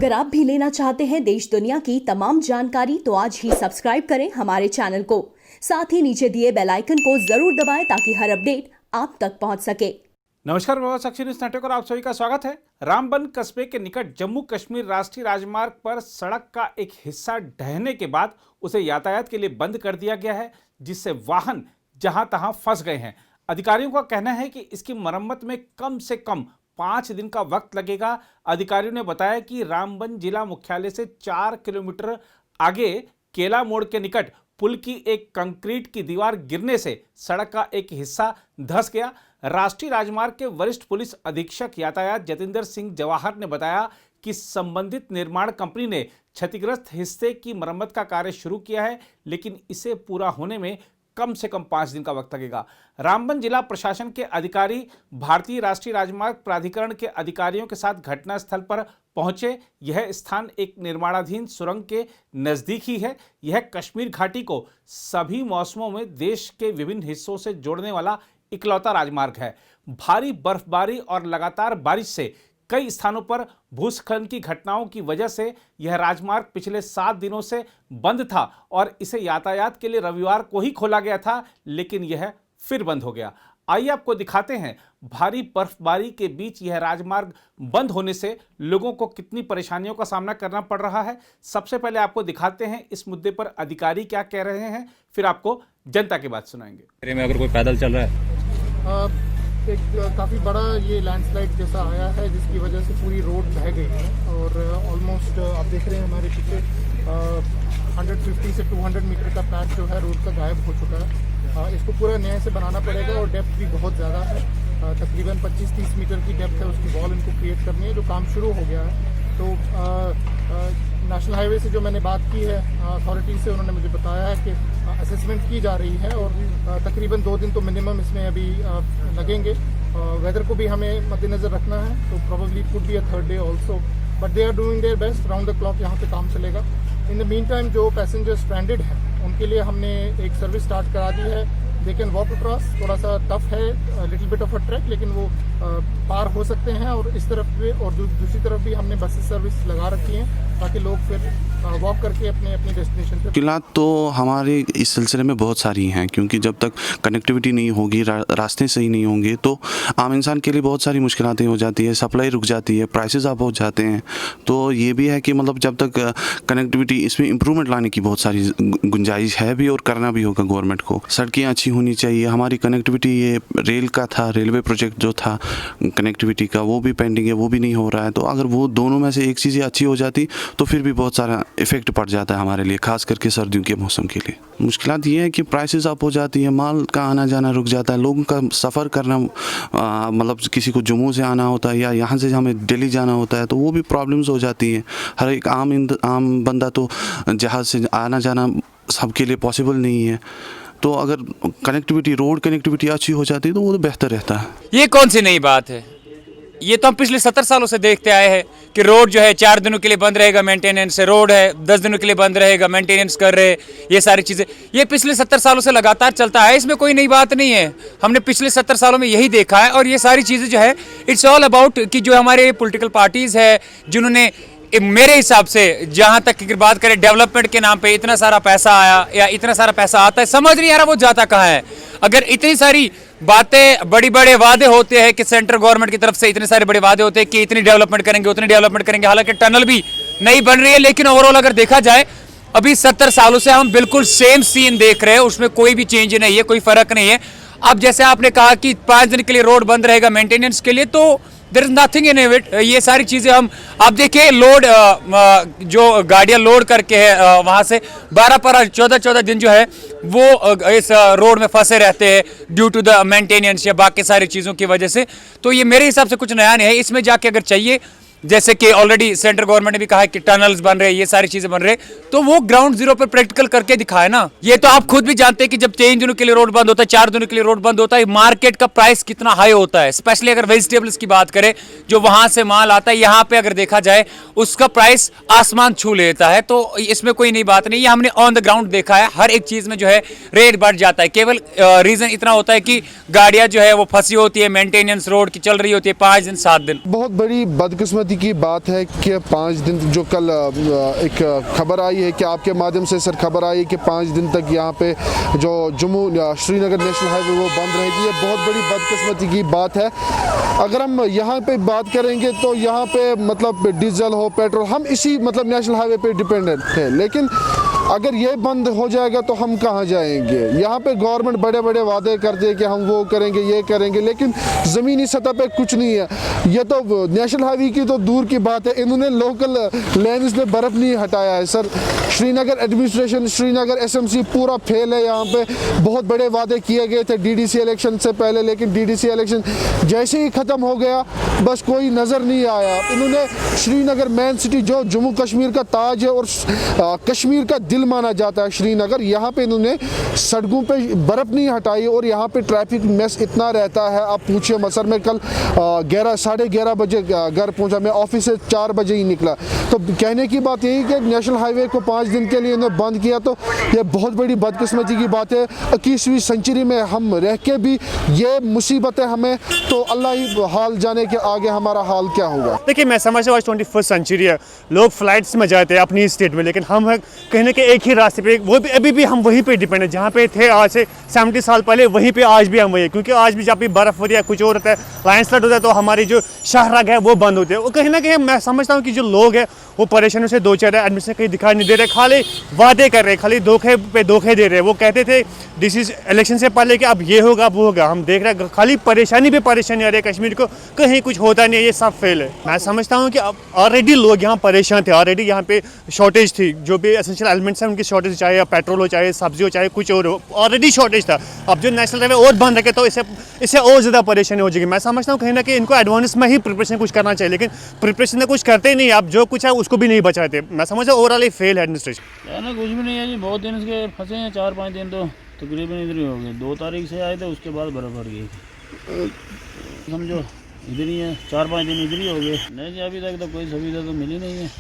अगर आप भी लेना चाहते हैं देश दुनिया की तमाम जानकारी तो आज ही सब्सक्राइब करें हमारे चैनल को। साथ ही नीचे दिए बेल आइकन को जरूर दबाएं ताकि हर अपडेट आप तक पहुंच सके। नमस्कार, मैं साक्षी न्यूज नेटवर्क और आप सभी का स्वागत है। रामबन कस्बे के निकट जम्मू कश्मीर राष्ट्रीय राजमार्ग पर सड़क का एक हिस्सा ढहने के बाद उसे यातायात के लिए बंद कर दिया गया है, जिससे वाहन जहां तहां फंस गए हैं। अधिकारियों का कहना है कि इसकी मरम्मत में कम से कम 5 दिन का वक्त लगेगा। अधिकारियों ने बताया कि रामबन जिला मुख्यालय से 4 किलोमीटर आगे केला मोड़ के निकट पुल की एक कंक्रीट की दीवार गिरने से सड़क का एक हिस्सा धंस गया। राष्ट्रीय राजमार्ग के वरिष्ठ पुलिस अधीक्षक यातायात जतिंदर सिंह जवाहर ने बताया कि संबंधित निर्माण कंपनी ने क्षतिग्रस्त हिस्से की मरम्मत का कार्य शुरू किया है, लेकिन इसे पूरा होने में कम से कम 5 दिन का वक्त लगेगा। रामबन जिला प्रशासन के अधिकारी भारतीय राष्ट्रीय राजमार्ग प्राधिकरण के अधिकारियों के साथ घटनास्थल पर पहुंचे। यह स्थान एक निर्माणाधीन सुरंग के नजदीक ही है। यह कश्मीर घाटी को सभी मौसमों में देश के विभिन्न हिस्सों से जोड़ने वाला इकलौता राजमार्ग है। भारी बर्फबारी और लगातार बारिश से कई स्थानों पर भूस्खलन की घटनाओं की वजह से यह राजमार्ग पिछले 7 दिनों से बंद था और इसे यातायात के लिए रविवार को ही खोला गया था, लेकिन यह फिर बंद हो गया। आइए आपको दिखाते हैं भारी बर्फबारी के बीच यह राजमार्ग बंद होने से लोगों को कितनी परेशानियों का सामना करना पड़ रहा है। सबसे पहले आपको दिखाते हैं इस मुद्दे पर अधिकारी क्या कह रहे हैं, फिर आपको जनता की बात सुनाएंगे। में अगर कोई पैदल चल रहा है एक काफ़ी बड़ा ये लैंडस्लाइड जैसा आया है, जिसकी वजह से पूरी रोड बह गई है और ऑलमोस्ट आप देख रहे हैं हमारे पीछे 150 से 200 मीटर का पैच जो है रोड का गायब हो चुका है। इसको पूरा नए से बनाना पड़ेगा और डेप्थ भी बहुत ज़्यादा है, तकरीबन 25-30 मीटर की डेप्थ है। उसकी वॉल इनको क्रिएट करनी है, जो काम शुरू हो गया है। तो नेशनल हाईवे से जो मैंने बात की है अथॉरिटी से, उन्होंने मुझे बताया है कि असेसमेंट की जा रही है और तकरीबन 2 दिन तो मिनिमम इसमें अभी लगेंगे। वेदर को भी हमें मद्देनज़र रखना है, तो probably could be a third day also, but they are doing their best. Round the clock यहाँ पे काम चलेगा। इन द मीन टाइम जो पैसेंजर स्ट्रैंडेड हैं उनके लिए हमने एक सर्विस स्टार्ट करा दी है। दे कैन वॉक अक्रॉस, थोड़ा सा टफ है, little bit of a track, लेकिन वो पार हो सकते हैं। और इस तरफ भी और दूसरी तरफ भी हमने बसेस सर्विस लगा रखी है ताकि लोग फिर वॉक करके अपने अपनी डेस्टिनेशन पे। मुश्किलात तो हमारे इस सिलसिले में बहुत सारी हैं, क्योंकि जब तक कनेक्टिविटी नहीं होगी, रास्ते सही नहीं होंगे, तो आम इंसान के लिए बहुत सारी मुश्किलातें हो जाती है। सप्लाई रुक जाती है, प्राइसेस अप हो जाते हैं। तो ये भी है कि मतलब जब तक कनेक्टिविटी, इसमें इम्प्रूवमेंट लाने की बहुत सारी गुंजाइश है भी और करना भी होगा गवर्नमेंट को। सड़कें अच्छी होनी चाहिए। हमारी कनेक्टिविटी, ये रेल का था, रेलवे प्रोजेक्ट जो था कनेक्टिविटी का, वो भी पेंडिंग है, वो भी नहीं हो रहा है। तो अगर वो दोनों में से एक चीज़ अच्छी हो जाती तो फिर भी बहुत सारा इफेक्ट पड़ जाता है हमारे लिए, खास करके सर्दियों के मौसम के लिए। मुश्किलात ये है कि प्राइसेस अप हो जाती है, माल का आना जाना रुक जाता है, लोगों का सफ़र करना, मतलब किसी को जम्मू से आना होता है या यहाँ से हमें दिल्ली जाना होता है, तो वो भी प्रॉब्लम्स हो जाती हैं। हर एक आम बंदा तो जहाज़ से आना जाना सबके लिए पॉसिबल नहीं है। तो अगर कनेक्टिविटी, रोड कनेक्टिविटी अच्छी हो जाती है तो वो तो बेहतर रहता है। ये कौन सी नई बात है? ये तो हम पिछले 70 सालों से देखते आए हैं कि रोड जो है 4 दिनों के लिए बंद रहेगा मेंटेनेंस से, रोड है 10 दिनों के लिए बंद रहेगा मेंटेनेंस कर रहे, ये सारी चीज़ें ये पिछले 70 सालों से लगातार चलता है। इसमें कोई नई बात नहीं है, हमने पिछले 70 सालों में यही देखा है। और ये सारी चीज़ें जो है इट्स ऑल अबाउट कि जो हमारे पॉलिटिकल पार्टीज़ है, जिन्होंने मेरे हिसाब से, जहाँ तक की बात करें डेवलपमेंट के नाम पे इतना सारा पैसा आया या इतना सारा पैसा आता है, समझ नहीं आ रहा वो जाता कहाँ है। अगर इतनी सारी बातें, बड़े बड़े वादे होते हैं कि सेंट्रल गवर्नमेंट की तरफ से इतने सारे बड़े वादे होते हैं कि इतनी डेवलपमेंट करेंगे, उतनी डेवलपमेंट करेंगे, हालांकि टनल भी नहीं बन रही है, लेकिन ओवरऑल अगर देखा जाए अभी 70 सालों से हम बिल्कुल सेम सीन देख रहे हैं, उसमें कोई भी चेंज नहीं है, कोई फर्क नहीं है। अब जैसे आपने कहा कि 5 दिन के लिए रोड बंद रहेगा मेंटेनेंस के लिए, तो there is nothing in it. ये सारी चीज़ें हम, आप देखिए लोड, जो गाड़ियाँ लोड करके है वहाँ से 12-14 दिन जो है वो इस रोड में फंसे रहते हैं ड्यू टू द मेंटेनेंस या बाकी सारी चीज़ों की वजह से। तो ये मेरे हिसाब से कुछ नया नहीं है। इसमें जाके अगर चाहिए, जैसे कि ऑलरेडी सेंट्रल गवर्नमेंट ने भी कहा है कि टनल्स बन रहे, ये सारी चीजें बन रहे, तो वो ग्राउंड जीरो पर प्रैक्टिकल करके दिखाए ना। ये तो आप खुद भी जानते हैं कि जब 3 दिनों के लिए रोड बंद होता है, 4 दिनों के लिए रोड बंद होता है, मार्केट का प्राइस कितना हाई होता है। स्पेशली अगर वेजिटेबल्स की बात करें, जो वहां से माल आता है, यहाँ पे अगर देखा जाए उसका प्राइस आसमान छू लेता है। तो इसमें कोई नई बात नहीं, ये हमने ऑन द ग्राउंड देखा है। हर एक चीज में जो है रेट बढ़ जाता है। केवल रीजन इतना होता है कि गाड़ियां जो है वो फंसी होती है, मेंटेनेंस रोड की चल रही होती है 5 दिन 7 दिन। बहुत बड़ी बदकिस्मती बदकिस्मती की बात है कि 5 दिन जो कल एक खबर आई है कि आपके माध्यम से सर खबर आई कि 5 दिन तक यहाँ पे जो जम्मू श्रीनगर नेशनल हाईवे वो बंद रहेगी, ये बहुत बड़ी बदकिस्मती की बात है। अगर हम यहाँ पे बात करेंगे तो यहाँ पे मतलब डीजल हो पेट्रोल हम इसी मतलब नेशनल हाईवे पे डिपेंडेंट है, लेकिन अगर ये बंद हो जाएगा तो हम कहाँ जाएंगे। यहाँ पे गवर्नमेंट बड़े बड़े वादे करते हैं कि हम वो करेंगे ये करेंगे, लेकिन ज़मीनी सतह पे कुछ नहीं है। ये तो नेशनल हाईवे की तो दूर की बात है, इन्होंने लोकल लेन्स में बर्फ़ नहीं हटाया है sir. Srinagar administration, Srinagar SMC पूरा फेल है। यहाँ पे बहुत बड़े वादे किए गए थे डीडीसी इलेक्शन से पहले, लेकिन डीडीसी इलेक्शन जैसे ही ख़त्म हो गया बस कोई नज़र नहीं आया। इन्होंने श्रीनगर मेन सिटी जो जम्मू कश्मीर का ताज है और कश्मीर का दिल माना जाता है श्रीनगर, यहाँ पे इन्होंने सड़कों पे बर्फ़ नहीं हटाई और यहाँ पे ट्रैफिक मेस इतना रहता है आप पूछिए मत सर। मैं कल 11-11:30 बजे घर पहुँचा, मैं ऑफिस से 4 बजे ही निकला। तो कहने की बात यही कि नेशनल हाईवे को 5 दिन के लिए इन्होंने बंद किया, तो ये बहुत बड़ी बदकिस्मती की बात है। 21वीं सेंचुरी में हम रह के भी ये मुसीबत है हमें, तो अल्लाह ही हाल जाने के आगे हमारा हाल क्या होगा। देखिए मैं समझता हूँ आज 21st सेंचुरी है, लोग फ्लाइट्स में जाते हैं अपनी स्टेट में, लेकिन हम कहीं ना कहीं एक ही रास्ते पे, वो भी अभी भी हम वहीं पे डिपेंड है जहाँ पे थे आज से 70 साल पहले, वहीं पे आज भी हम वही है। क्योंकि आज भी जब भी बर्फ़ होती है कुछ और होता है, लैंडस्लाइड होता है, तो हमारी जो शाहराग है वो बंद होते हैं। वो कहीं ना कहीं मैं समझता हूँ कि जो लोग हैं वो परेशानियों से दो चार एडमिशन कहीं दिखाई नहीं दे रहे, खाली वादे कर रहे, खाली धोखे पे धोखे दे रहे। वो कहते थे डिसीज इलेक्शन से पहले कि अब ये होगा वो होगा, हम देख रहे हैं खाली परेशानी पे परेशानी आ रही है कश्मीर को, कहीं कुछ होता नहीं है, ये सब फेल है। मैं समझता हूँ कि अब ऑलरेडी लोग यहाँ परेशान थे, ऑलरेडी यहाँ पे शॉर्टेज थी, जो भी एसेंशियल एलिमेंट्स हैं उनकी शॉर्टेज, चाहे पेट्रोल हो चाहे सब्जी हो चाहे कुछ और हो, ऑलरेडी शॉर्टेज था। अब जो नेशनल हाईवे और बंद रखे तो इससे और ज़्यादा परेशानी हो जाएगी। मैं समझता हूँ कहीं ना कहीं इनको एडवांस में ही प्रिपरेशन कुछ करना चाहिए, लेकिन प्रिपरेशन में कुछ करते ही नहीं, अब जो कुछ है उसको भी नहीं बचाते। मैं समझता हूँ ओवरऑल फेल है एडमिनिस्ट्रेशन। कहना कुछ भी नहीं है जी, बहुत दिन इसके फंसे हैं, 4-5 दिन तो तकरीबन इधर ही हो गए। 2 तारीख से आए थे, उसके बाद बर्फ़ पड़ गई, समझो इधर ही है, 4-5 दिन इधर ही हो गए। नहीं जी अभी तक तो कोई सुविधा तो मिली नहीं है।